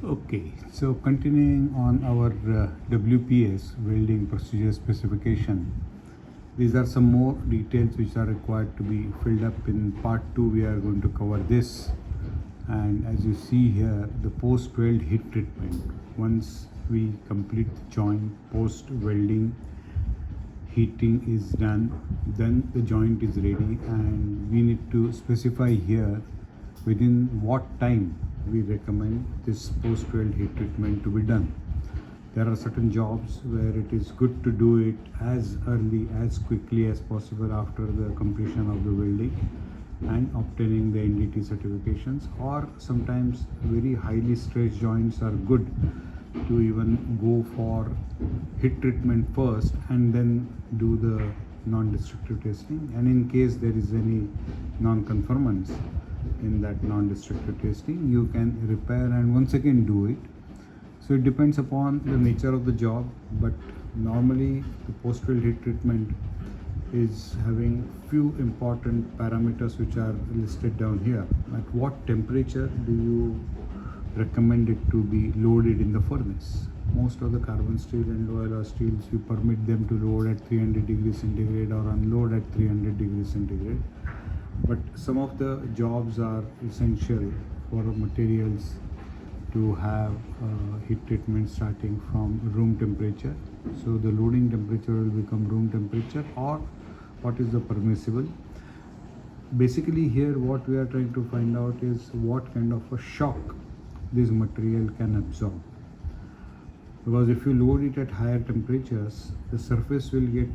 Okay, so continuing on our WPS welding procedure specification, these are some more details which are required to be filled up in part 2. We are going to cover this, and as you see here, the post weld heat treatment. Once we complete the joint, post welding heating is done, then the joint is ready, and we need to specify here within what time we recommend this post weld heat treatment to be done. There are certain jobs where it is good to do it as early, as quickly as possible after the completion of the welding and obtaining the NDT certifications, or sometimes very highly stretched joints are good to even go for heat treatment first and then do the non-destructive testing, and in case there is any non-conformance in that non-destructive testing, you can repair and once again do it. So it depends upon the nature of the job, but normally the post weld heat treatment is having few important parameters which are listed down here. At what temperature do you recommend it to be loaded in the furnace? Most of the carbon steel and low alloy steels, we permit them to load at 300 degrees centigrade or unload at 300 degrees centigrade. But some of the jobs are essential for materials to have heat treatment starting from room temperature. So the loading temperature will become room temperature, or what is the permissible. Basically here what we are trying to find out is what kind of a shock this material can absorb. Because if you load it at higher temperatures, the surface will get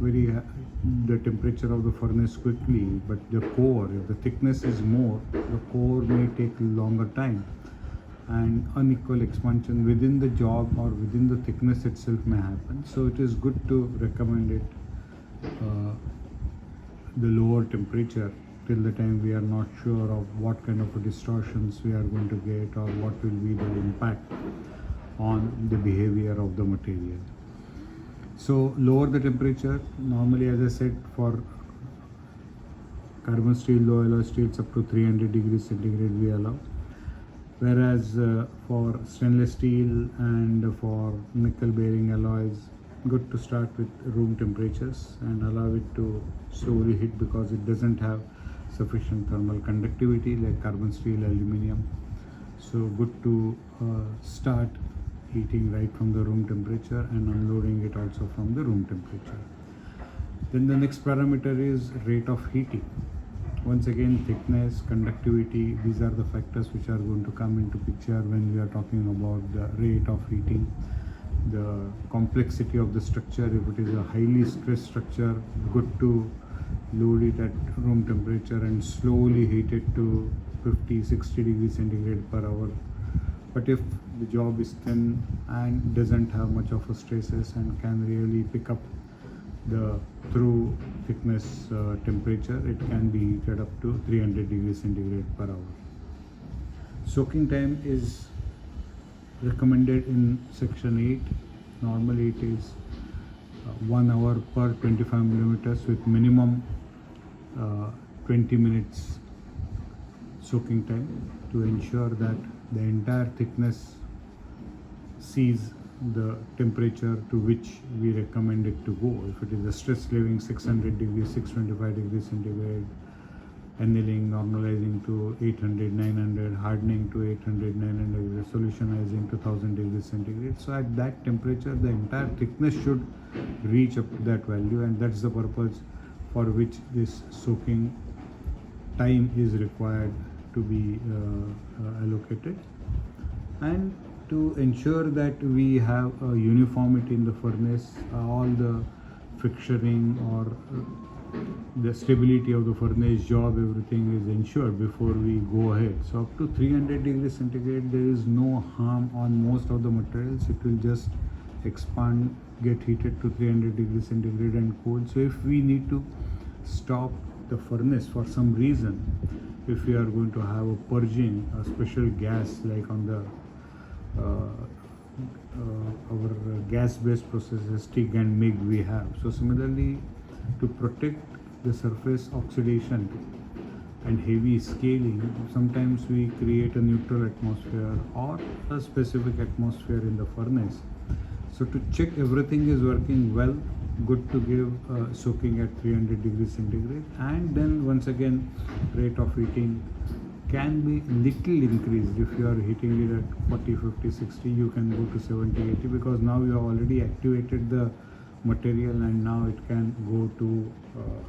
the temperature of the furnace quickly, but the core, if the thickness is more, the core may take longer time, and unequal expansion within the job or within the thickness itself may happen. So it is good to recommend it the lower temperature till the time we are not sure of what kind of distortions we are going to get or what will be the impact on the behavior of the material. So lower the temperature. Normally, as I said, for carbon steel, low alloy steels up to 300 degrees centigrade we allow. Whereas for stainless steel and for nickel bearing alloys, good to start with room temperatures and allow it to slowly heat, because it doesn't have sufficient thermal conductivity like carbon steel, aluminium. So good to start heating right from the room temperature and unloading it also from the room temperature. Then the next parameter is rate of heating. Once again, thickness, conductivity, these are the factors which are going to come into picture when we are talking about the rate of heating. The complexity of the structure, if it is a highly stressed structure, good to load it at room temperature and slowly heat it to 50-60 degrees centigrade per hour. But if the job is thin and doesn't have much of a stresses and can really pick up the through thickness temperature, it can be heated up to 300 degrees centigrade per hour. Soaking time is recommended in section 8. Normally it is 1 hour per 25 millimeters with minimum 20 minutes soaking time to ensure that the entire thickness sees the temperature to which we recommend it to go. If it is a stress leaving 600 degrees, 625 degrees centigrade, annealing, normalizing to 800, 900, hardening to 800, 900, resolutionizing to 1000 degrees centigrade. So at that temperature, the entire thickness should reach up to that value, and that's the purpose for which this soaking time is required to be allocated. And to ensure that we have a uniformity in the furnace, all the frictioning or the stability of the furnace job, everything is ensured before we go ahead. So up to 300 degrees centigrade, there is no harm on most of the materials. It will just expand, get heated to 300 degrees centigrade and cool. So if we need to stop the furnace for some reason, if we are going to have a purging, a special gas like on the our gas-based processes, TIG and MIG we have. So similarly, to protect the surface oxidation, and heavy scaling, sometimes we create a neutral atmosphere or a specific atmosphere in the furnace. So to check everything is working well, good to give soaking at 300 degrees centigrade, and then once again rate of heating can be little increased. If you are heating it at 40, 50, 60, you can go to 70, 80, because now you have already activated the material and now it can go to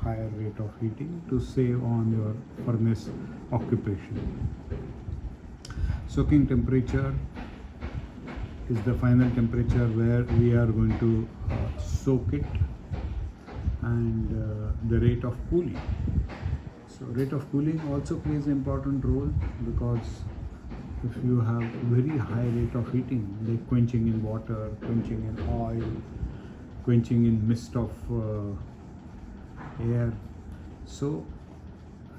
higher rate of heating to save on your furnace occupation. Soaking temperature is the final temperature where we are going to soak it, and the rate of cooling. So rate of cooling also plays an important role, because if you have very high rate of heating, like quenching in water, quenching in oil, quenching in mist of air, so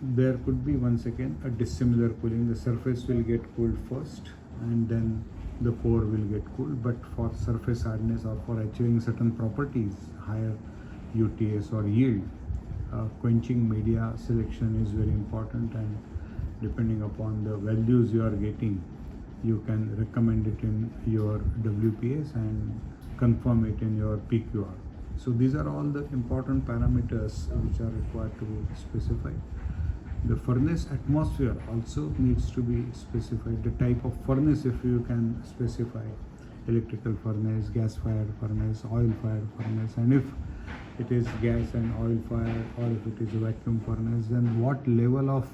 there could be once again a dissimilar cooling. The surface will get cooled first and then the core will get cooled. But for surface hardness or for achieving certain properties, higher UTS or yield, quenching media selection is very important, and depending upon the values you are getting, you can recommend it in your WPS and confirm it in your PQR. So these are all the important parameters which are required to be specified. The furnace atmosphere also needs to be specified. The type of furnace, if you can specify, electrical furnace, gas fired furnace, oil fired furnace, and if it is gas and oil fired, or if it is a vacuum furnace, then what level of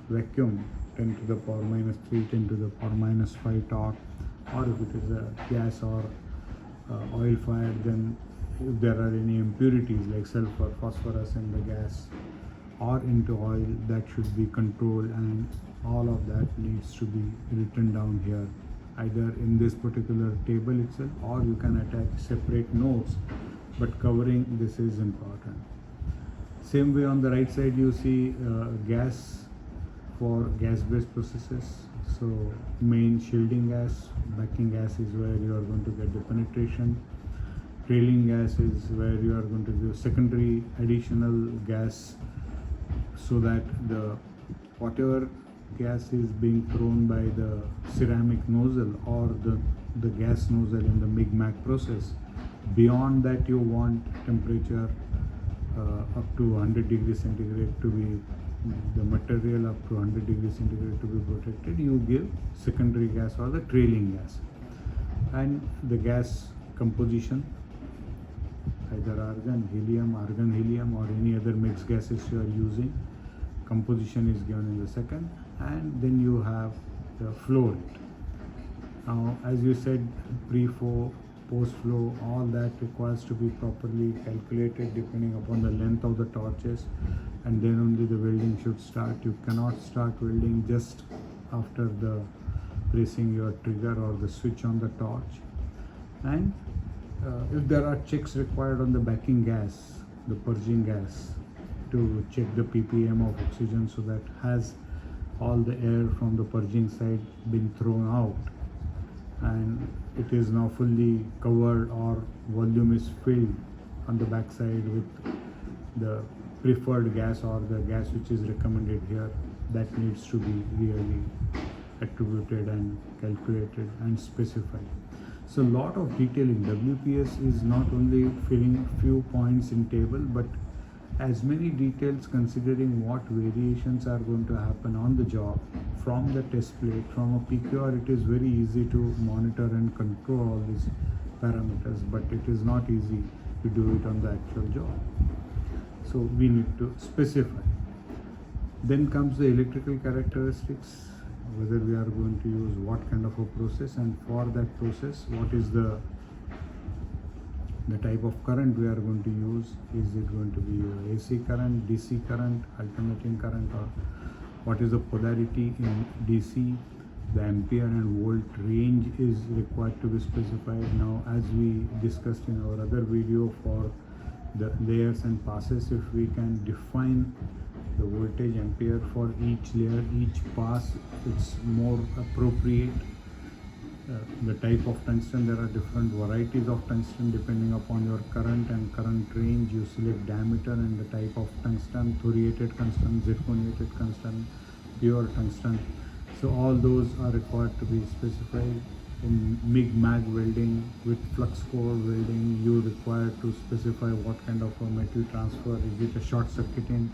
vacuum, 10 to the power minus 3, 10 to the power minus 5 torque, or if it is a gas or oil fired, then if there are any impurities like sulfur, phosphorus in the gas or into oil, that should be controlled, and all of that needs to be written down here, either in this particular table itself, or you can attach separate notes, but covering this is important. Same way on the right side you see gas for gas-based processes. So main shielding gas, backing gas is where you are going to get the penetration. Trailing gas is where you are going to do secondary additional gas, so that the whatever gas is being thrown by the ceramic nozzle or the gas nozzle in the MIG-MAC process, beyond that you want temperature up to 100 degrees centigrade to be, the material up to 100 degrees centigrade to be protected, you give secondary gas or the trailing gas. And the gas composition, either argon, helium, or any other mixed gases you are using, composition is given in the second, and then you have the flow rate. Now, as you said, pre-flow, post-flow, all that requires to be properly calculated depending upon the length of the torches, and then only the welding should start. You cannot start welding just after the pressing your trigger or the switch on the torch. And if there are checks required on the backing gas, the purging gas, to check the ppm of oxygen, so that has all the air from the purging side been thrown out and it is now fully covered, or volume is filled on the back side with the preferred gas or the gas which is recommended here, that needs to be really attributed and calculated and specified. So a lot of detailing. WPS is not only filling few points in table, but as many details, considering what variations are going to happen on the job from the test plate. From a PQR, it is very easy to monitor and control all these parameters, but it is not easy to do it on the actual job. So we need to specify. Then comes the electrical characteristics, whether we are going to use what kind of a process, and for that process, what is the type of current we are going to use. Is it going to be a AC current, DC current, alternating current, or what is the polarity in DC? The ampere and volt range is required to be specified. Now, as we discussed in our other video for the layers and passes, if we can define the voltage ampere for each layer, each pass, it's more appropriate. The type of tungsten, there are different varieties of tungsten depending upon your current and current range. You select diameter and the type of tungsten, thoriated tungsten, zirconiated tungsten, pure tungsten. So all those are required to be specified. In MIG-MAG welding with flux core welding, you require to specify what kind of a metal transfer. Is it a short circuiting?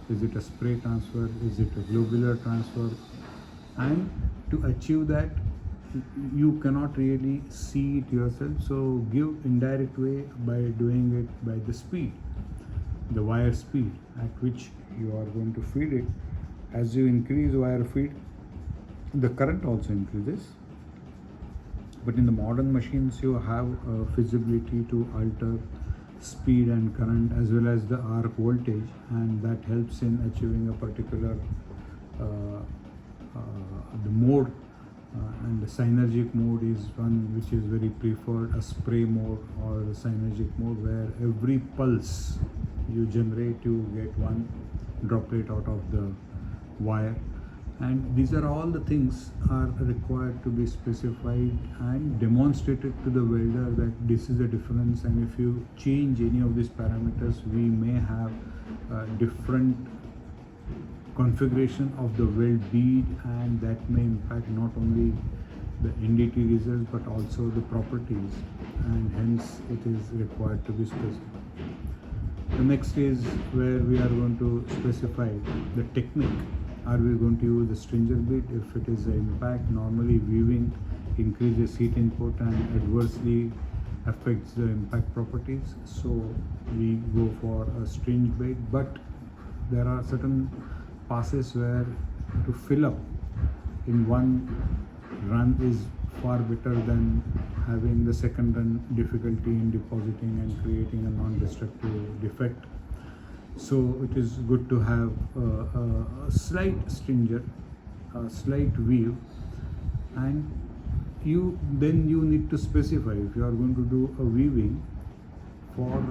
Is it a spray transfer? Is it a globular transfer? And to achieve that, you cannot really see it yourself, so give indirect way by doing it by the speed, the wire speed at which you are going to feed it. As you increase wire feed, the current also increases. But in the modern machines, you have feasibility to alter speed and current as well as the arc voltage, and that helps in achieving a particular the mode. And the synergic mode is one which is very preferred, a spray mode or the synergic mode, where every pulse you generate, you get one droplet out of the wire. And these are all the things are required to be specified and demonstrated to the welder that this is the difference, and if you change any of these parameters, we may have different configuration of the weld bead, and that may impact not only the NDT results but also the properties, and hence it is required to be specified. The next is where we are going to specify the technique. Are we going to use the stringer bit? If it is an impact, normally weaving increases heat input and adversely affects the impact properties, so we go for a string bit. But there are certain passes where to fill up in one run is far better than having the second run difficulty in depositing and creating a non-destructive defect. So it is good to have a slight stringer, a slight weave, and you need to specify if you are going to do a weaving for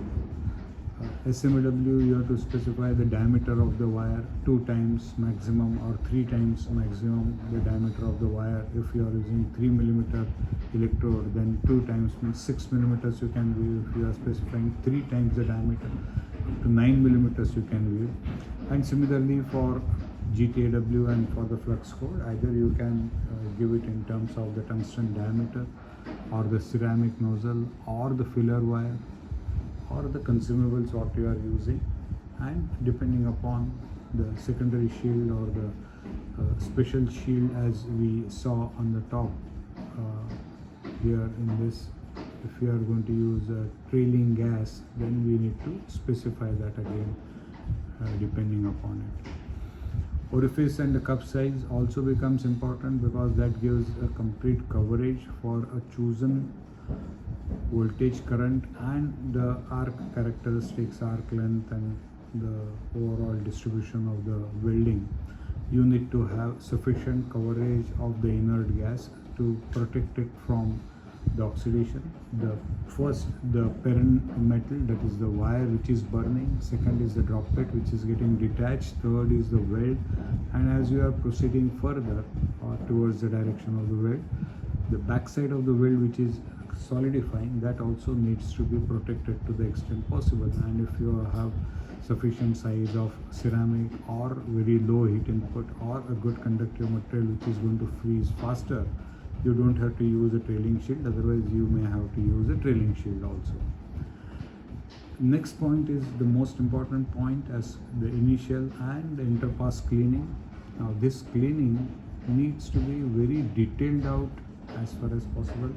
SMW, you have to specify the diameter of the wire 2 times maximum or 3 times maximum the diameter of the wire. If you are using 3 millimeter electrode, then 2 times means 6 millimeters you can weave. If you are specifying 3 times the diameter, to 9 millimeters you can weave. And similarly for GTAW and for the flux core, either you can give it in terms of the tungsten diameter or the ceramic nozzle or the filler wire or the consumables what you are using, and depending upon the secondary shield or the special shield as we saw on the top here in this. If you are going to use a trailing gas, then we need to specify that again depending upon it. Orifice and the cup size also becomes important because that gives a complete coverage for a chosen voltage, current, and the arc characteristics, arc length, and the overall distribution of the welding. You need to have sufficient coverage of the inert gas to protect it from the oxidation. The parent metal, that is the wire which is burning. Second is the droplet which is getting detached. Third is the weld, and as you are proceeding further towards the direction of the weld, the back side of the weld which is solidifying, that also needs to be protected to the extent possible. And if you have sufficient size of ceramic or very low heat input or a good conductive material which is going to freeze faster, you don't have to use a trailing shield, otherwise you may have to use a trailing shield also. Next point is the most important point, as the initial and the interpass cleaning. Now this cleaning needs to be very detailed out as far as possible,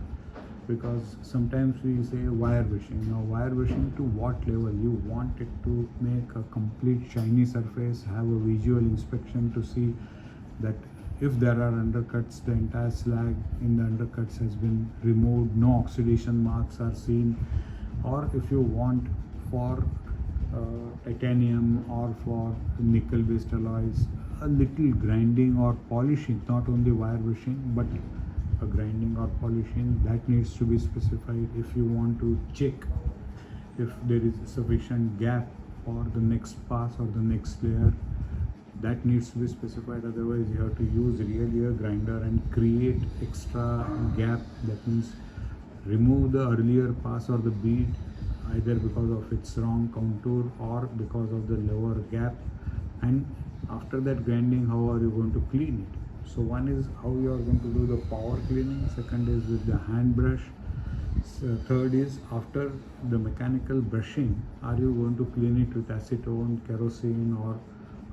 because sometimes we say wire brushing. Now wire brushing to what level? You want it to make a complete shiny surface, have a visual inspection to see that if there are undercuts, the entire slag in the undercuts has been removed, no oxidation marks are seen. Or if you want for titanium or for nickel based alloys, a little grinding or polishing, not only wire brushing but a grinding or polishing, that needs to be specified. If you want to check if there is sufficient gap for the next pass or the next layer, that needs to be specified. Otherwise you have to use really a grinder and create extra gap. That means remove the earlier pass or the bead, either because of its wrong contour or because of the lower gap. And after that grinding, how are you going to clean it? So one is how you are going to do the power cleaning, second is with the hand brush, third is after the mechanical brushing, are you going to clean it with acetone, kerosene, or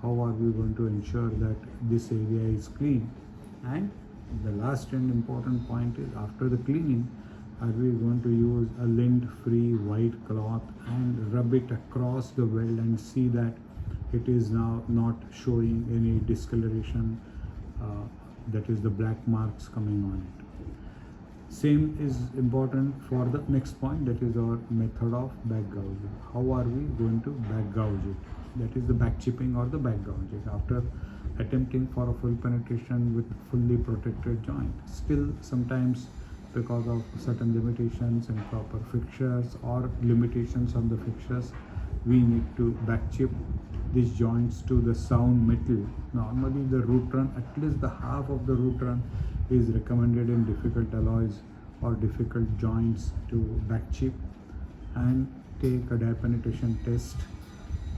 how are we going to ensure that this area is clean? And the last and important point is, after the cleaning, are we going to use a lint-free white cloth and rub it across the weld and see that it is now not showing any discoloration, that is the black marks coming on it. Same is important for the next point, that is our method of back gouging. How are we going to back gouge it? That is the back chipping or the back gouging after attempting for a full penetration with fully protected joint. Still sometimes because of certain limitations and proper fixtures or limitations on the fixtures, we need to back chip these joints to the sound metal. Normally the root run, at least the half of the root run is recommended in difficult alloys or difficult joints to back chip and take a die penetration test.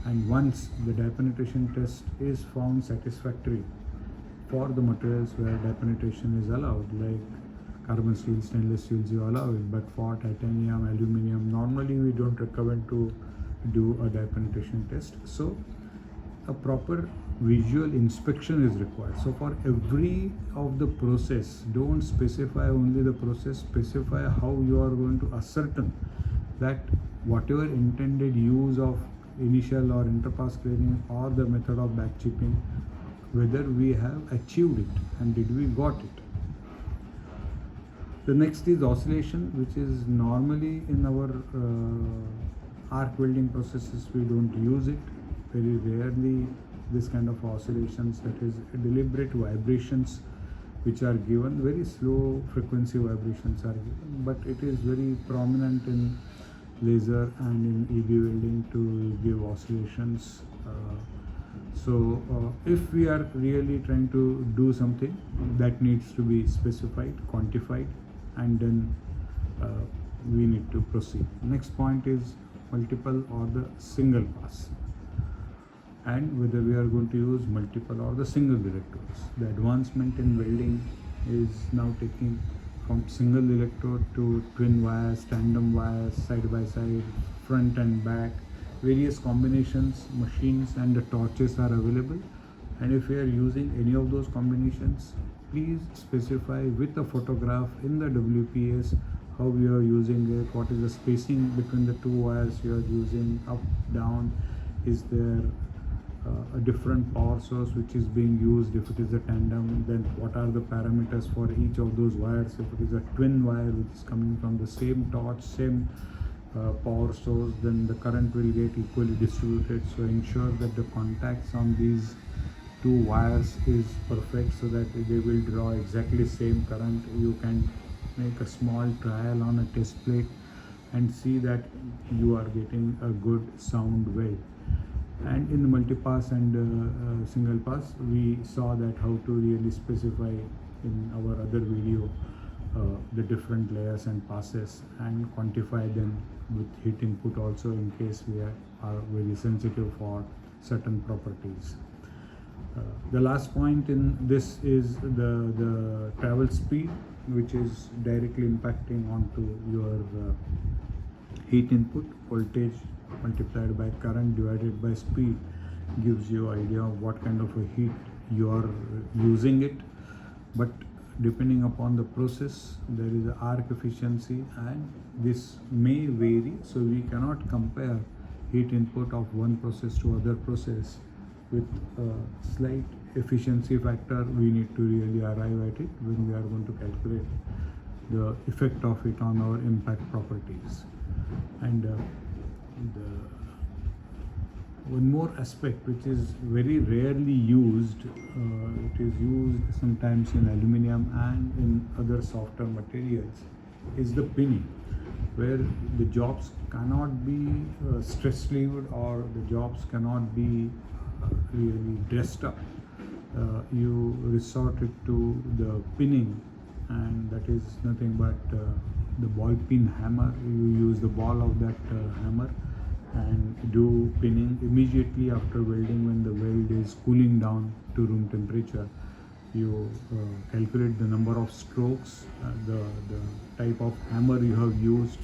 And once the die penetration test is found satisfactory for the materials where die penetration is allowed, like carbon steel, stainless steels, you allow it, but for titanium, aluminum, normally we don't recommend to do a die penetration test. So a proper visual inspection is required. So for every of the process, don't specify only the process, specify how you are going to ascertain that whatever intended use of initial or interpass clearing or the method of back chipping, whether we have achieved it and did we got it. The next is oscillation, which is normally in our arc welding processes we don't use it. Very rarely this kind of oscillations, that is deliberate vibrations which are given, very slow frequency vibrations are given, but it is very prominent in laser and in EB welding to give oscillations. If we are really trying to do something, that needs to be specified, quantified, and then we need to proceed. Next point is multiple or the single pass, and whether we are going to use multiple or the single electrodes. The advancement in welding is now taking from single electrode to twin wires, tandem wires, side by side, front and back, various combinations, machines and the torches are available. And if we are using any of those combinations, please specify with a photograph in the WPS how we are using it, what is the spacing between the two wires you are using, up, down, is there a different power source which is being used. If it is a tandem, then what are the parameters for each of those wires? If it is a twin wire which is coming from the same torch, same power source, then the current will get equally distributed. So ensure that the contacts on these two wires is perfect so that they will draw exactly same current. You can make a small trial on a test plate and see that you are getting a good sound weld. And in the multi-pass and single pass, we saw that how to really specify in our other video the different layers and passes and quantify them with heat input also, in case we are very sensitive for certain properties. The last point in this is the travel speed, which is directly impacting onto your heat input. Voltage multiplied by current divided by speed gives you idea of what kind of a heat you are using it. But depending upon the process, there is a arc efficiency and this may vary, so we cannot compare heat input of one process to other process with a slight efficiency factor. We need to really arrive at it when we are going to calculate the effect of it on our impact properties. And one more aspect which is very rarely used, it is used sometimes in aluminum and in other softer materials, is the pinning, where the jobs cannot be stress relieved or the jobs cannot be really dressed up, you resorted to the pinning, and that is nothing but the ball pin hammer. You use the ball of that hammer and do pinning immediately after welding. When the weld is cooling down to room temperature, you calculate the number of strokes, the type of hammer you have used,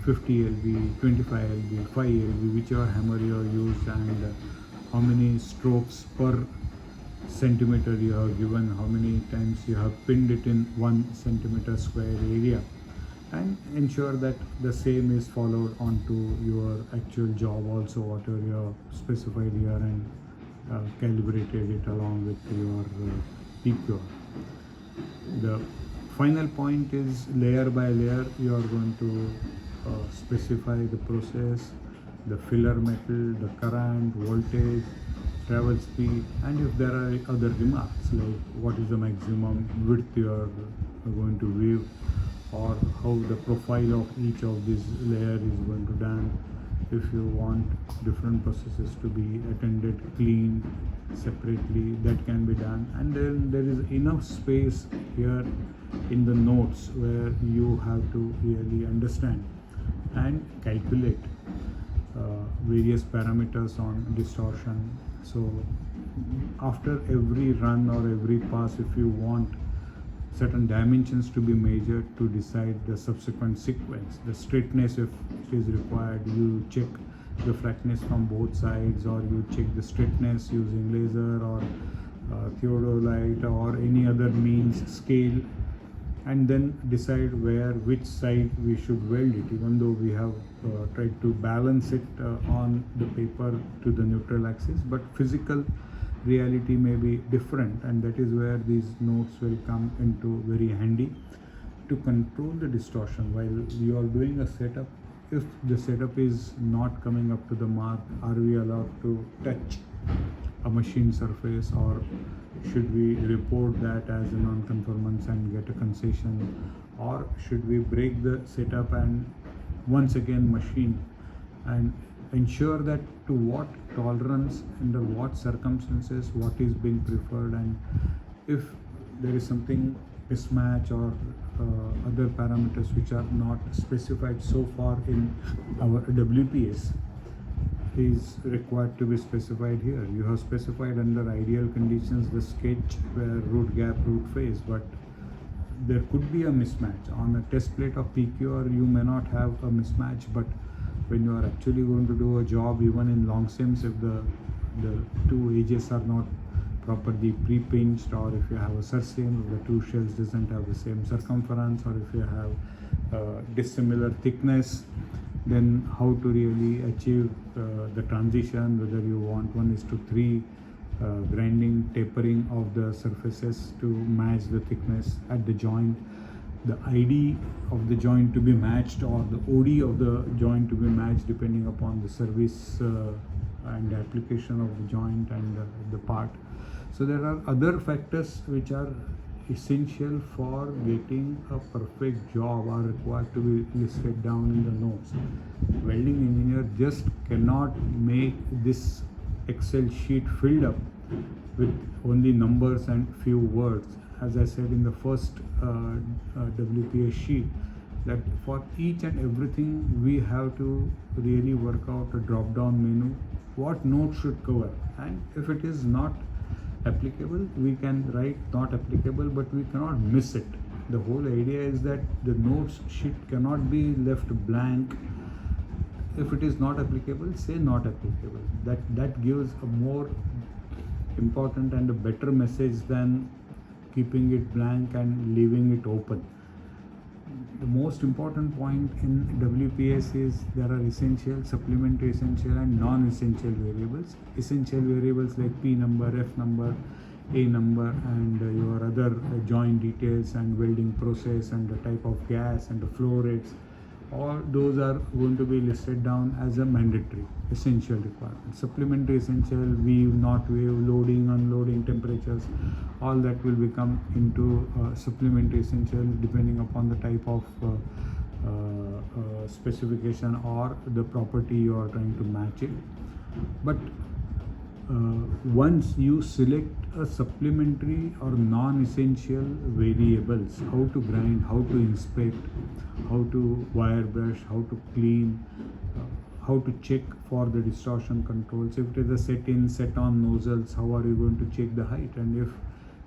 50 lb, 25 lb, 5 lb, whichever hammer you have used, and how many strokes per centimeter you have given, how many times you have pinned it in 1 centimeter square area, and ensure that the same is followed onto your actual job also, whatever you have specified here, and calibrated it along with your PQR. The final point is layer by layer you are going to specify the process, the filler metal, the current, voltage, travel speed, and if there are other remarks like what is the maximum width you are going to weave, or how the profile of each of these layer is going to done. If you want different processes to be attended, cleaned separately, that can be done. And then there is enough space here in the notes where you have to really understand and calculate various parameters on distortion. So after every run or every pass, if you want certain dimensions to be measured to decide the subsequent sequence, the straightness if it is required, you check the flatness from both sides, or you check the straightness using laser or theodolite or any other means, scale, and then decide which side we should weld it, even though we have tried to balance it on the paper to the neutral axis, but physical reality may be different, and that is where these notes will come into very handy to control the distortion while you are doing a setup. If the setup is not coming up to the mark, are we allowed to touch a machine surface, or should we report that as a non-conformance and get a concession, or should we break the setup and once again machine, and ensure that to what tolerance, under what circumstances, what is being preferred, and if there is something mismatch or other parameters which are not specified so far in our WPS is required to be specified here. You have specified under ideal conditions the sketch where root gap, root face, but there could be a mismatch. On a test plate of PQR you may not have a mismatch, but when you are actually going to do a job, even in long seams, if the two edges are not properly pre-pinched, or if you have a surseam, if the two shells doesn't have the same circumference, or if you have dissimilar thickness, then how to really achieve the transition, whether you want 1:3 grinding, tapering of the surfaces to match the thickness at the joint, the ID of the joint to be matched, or the OD of the joint to be matched, depending upon the service and the application of the joint and the part. So there are other factors which are essential for getting a perfect job, are required to be listed down in the notes. Welding engineer just cannot make this Excel sheet filled up with only numbers and few words. As I said in the first WPS sheet, that for each and everything we have to really work out a drop down menu, what note should cover, and if it is not applicable we can write not applicable, but we cannot miss it. The whole idea is that the notes sheet cannot be left blank. If it is not applicable, say not applicable. That gives a more important and a better message than keeping it blank and leaving it open. The most important point in WPS is there are essential, supplementary essential, and non-essential variables. Essential variables like P number, F number, A number, and your other joint details and welding process and the type of gas and the flow rates, all those are going to be listed down as a mandatory essential requirement. Supplementary essential, weave, not weave, loading, unloading, temperatures, all that will become into supplementary essential depending upon the type of specification or the property you are trying to match it. But once you select a supplementary or non-essential variables, how to grind, how to inspect, how to wire brush, how to clean, how to check for the distortion controls. If it is a set-in, set-on nozzles, how are you going to check the height? And if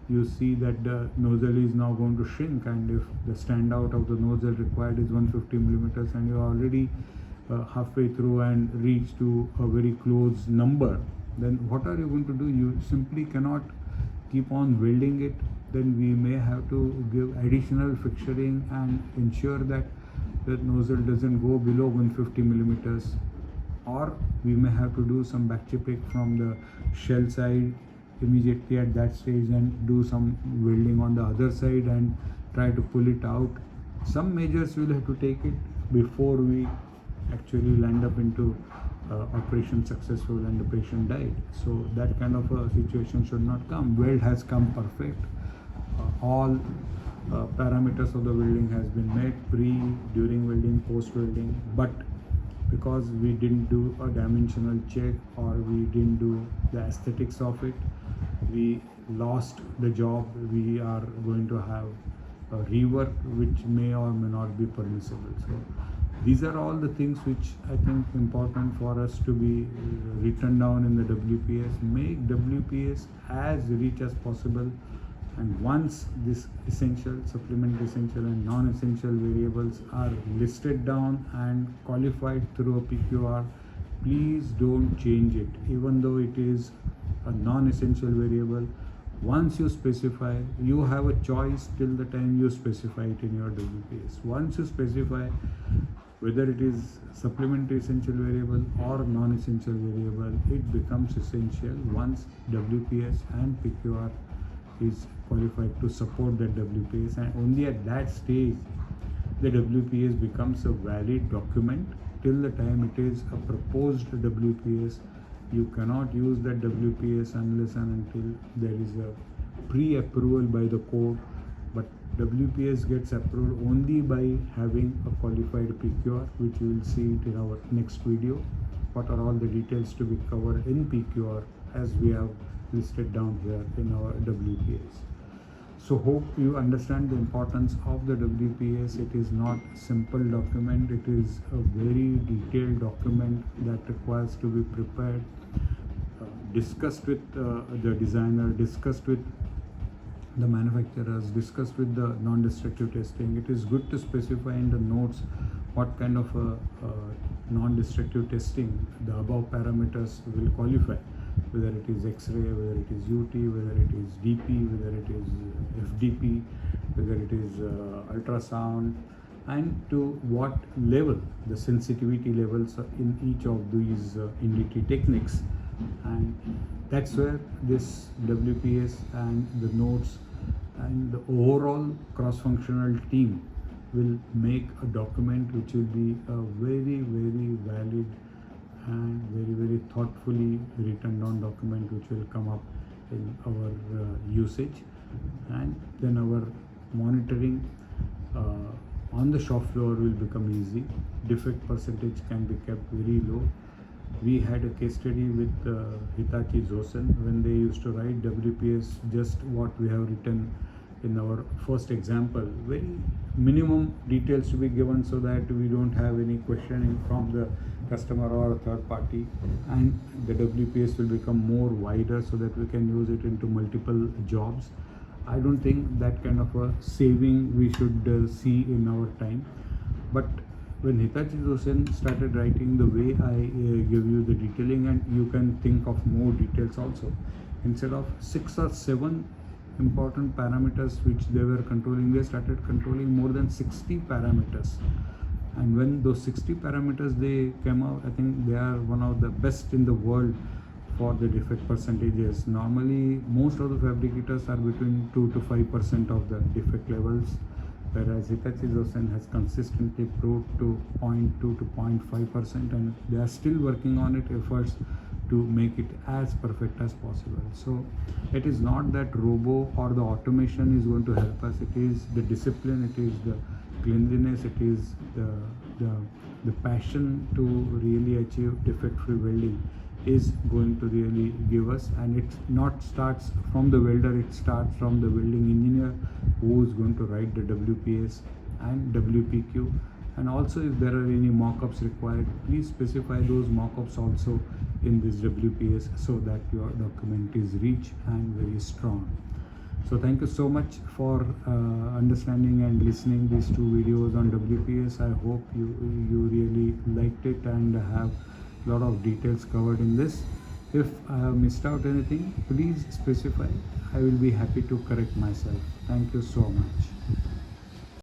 you see that the nozzle is now going to shrink, and if the standout of the nozzle required is 150 millimeters and you are already halfway through and reach to a very close number, then what are you going to do? You simply cannot keep on welding it. Then we may have to give additional fixturing and ensure that the nozzle doesn't go below 150 millimeters, or we may have to do some back chipping from the shell side immediately at that stage and do some welding on the other side and try to pull it out. Some measures we'll have to take it before we actually land up into operation successful and the patient died. So that kind of a situation should not come. Weld has come perfect. All parameters of the welding has been met, pre, during welding, post welding, but because we didn't do a dimensional check or we didn't do the aesthetics of it, we lost the job. We are going to have a rework which may or may not be permissible. So these are all the things which I think important for us to be written down in the WPS. Make WPS as rich as possible, and once this essential, supplementary essential and non-essential variables are listed down and qualified through a PQR, please don't change it. Even though it is a non-essential variable, once you specify, you have a choice till the time you specify it in your WPS. Once you specify whether it is supplementary essential variable or non-essential variable, it becomes essential once WPS and PQR is qualified to support that WPS, and only at that stage the WPS becomes a valid document. Till the time it is a proposed WPS, you cannot use that WPS unless and until there is a pre-approval by the court. But WPS gets approved only by having a qualified PQR, which we will see it in our next video. What are all the details to be covered in PQR as we have listed down here in our WPS. So hope you understand the importance of the WPS. It is not a simple document. It is a very detailed document that requires to be prepared, discussed with the designer, discussed with the manufacturers, discussed with the non-destructive testing. It is good to specify in the notes what kind of non-destructive testing the above parameters will qualify, whether it is X-ray, whether it is UT, whether it is DP, whether it is FDP, whether it is ultrasound, and to what level, the sensitivity levels in each of these NDT techniques. And that's where this WPS and the notes and the overall cross-functional team will make a document which will be a very, very valid and very, very thoughtfully written down document which will come up in our usage, and then our monitoring on the shop floor will become easy. Defect percentage can be kept very low. We had a case study with Hitachi Zosen when they used to write WPS just what we have written in our first example. Very minimum details to be given so that we don't have any questioning from the customer or a third party, and the WPS will become more wider so that we can use it into multiple jobs. I don't think that kind of a saving we should see in our time. But when Hitachi Zosen started writing the way I give you the detailing, and you can think of more details also, instead of 6 or 7 important parameters which they were controlling, they started controlling more than 60 parameters. And when those 60 parameters they came out, I think they are one of the best in the world for the defect percentages. Normally most of the fabricators are between 2 to 5% of the defect levels, whereas Hitachi Zosen has consistently proved to 0.2 to 0.5%, and they are still working on it, efforts to make it as perfect as possible. So it is not that robo or the automation is going to help us. It is the discipline, it is the cleanliness, it is the passion to really achieve defect-free welding is going to really give us. And it not starts from the welder, it starts from the welding engineer who is going to write the WPS and WPQ. And also, if there are any mock-ups required, please specify those mock-ups also in this WPS so that your document is rich and very strong. So thank you so much for understanding and listening these two videos on WPS. I hope you really liked it and have a lot of details covered in this. If I have missed out anything, please specify. I will be happy to correct myself. Thank you so much.